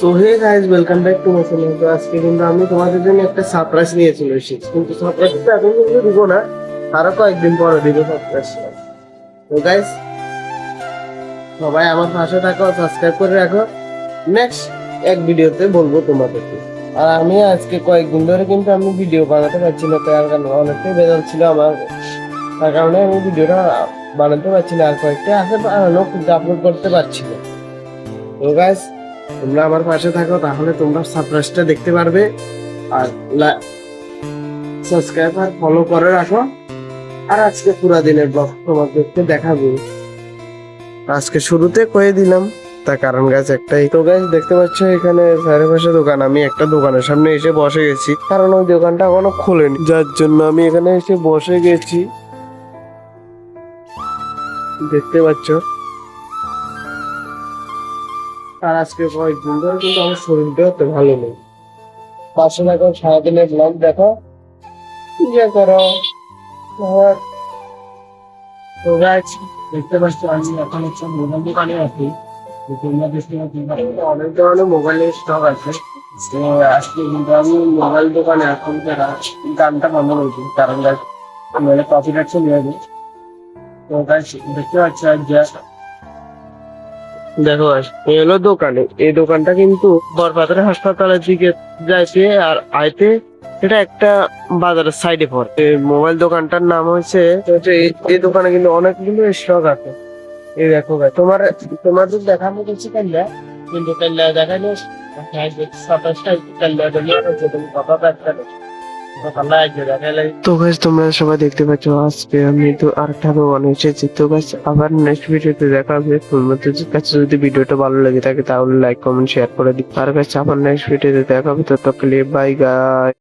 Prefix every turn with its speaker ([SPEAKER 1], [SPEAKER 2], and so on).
[SPEAKER 1] তো hey guys, welcome back to my channel. তো আজকে কিন্তু আমি তোমাদের জন্য একটা সারপ্রাইজ নিয়ে চলে এসেছি, কিন্তু সারপ্রাইজটা এখন কিন্তু দিব না, আরো কয়েকদিন পরে দিব সারপ্রাইজ। তো গাইস, সবাই আমার পাশে থাকো, সাবস্ক্রাইব করে রাখো। নেক্সট এক ভিডিওতে বলবো তোমাদেরকে। আর আমি আজকে কয়েকদিন ধরে কিন্তু আমি ভিডিও বানাতে পারছি না, তার কারণে অনেকটাই বেজাল ছিল আমার, তার কারণে আমি ভিডিওটা বানাতে পারছি না। আর কয়েকটা আছে বানানো, কিন্তু আপলোড করতে পারছি না। তো গাইস, তোমরা আমার পাশে থাকো, তাহলে তোমরা সারপ্রাইজটা দেখতে পারবে। আর সাবস্ক্রাইব আর ফলো করে রাখো। আর আজকে পুরা দিনের ব্লগ তোমাদেরকে দেখাবো। আজকে শুরুতে কয়ে দিলাম, তার কারণ গাছ একটাই। তো গাছ দেখতে পাচ্ছ এখানে চারিপাশে দোকান, আমি একটা দোকানের সামনে এসে বসে গেছি, কারণ ওই দোকানটা এখনো খোলেনি, যার জন্য আমি এখানে এসে বসে গেছি। দেখতে পাচ্ছ। আর আজকে কয়েকদিন ধরে কিন্তু আমার শরীরটা অত ভালো নেই। পাশে দেখো, সারাদিনের ব্লগ দেখো, ইয়ে করো। আর তো গাছ দেখতে পাচ্ছ, আমি এখন হচ্ছে মোবাইল দোকানে আছি। তো তোমরা দেখতে পাচ্ছ অনেক ধরনের মোবাইলের স্টক আছে। তো আজকে কিন্তু আমি মোবাইল দোকানে এখন গানটা বন্ধ করেছি, কারণ গাছ মানে কপিরাইট চলে যাবে। তো গাছ দেখতে পাচ্ছ দেখো গাছ, এই হলো দোকানে, এই দোকানটা কিন্তু বরপাতার হাসপাতালের দিকে যাইতে আর আইতে এটা একটা বাজারের সাইডে পড়ে। এই মোবাইল দোকানটার নাম হচ্ছে, এই দোকানে কিন্তু অনেকগুলো স্টক আছে। এই দেখো ভাই, তোমাদের দেখানো কিছু কাল্লা, কিন্তু কাল্লা দেখানো 27টা কাল্লা তুমি কথা একটা। তো গাইস, তোমরা সবাই দেখতে পাচ্ছ আজকে আমি তো আরেকটা দোকানে এসেছি। তো গাইস, আবার নেক্সট ভিডিওতে দেখা হবে। তোমাদের কাছে যদি ভিডিওটা ভালো লেগে থাকে তাহলে লাইক কমেন্ট শেয়ার করে দিই। আর গাইস, আবার নেক্সট ভিডিওতে দেখা হবে। তো ততক্ষণ বাই গাইস।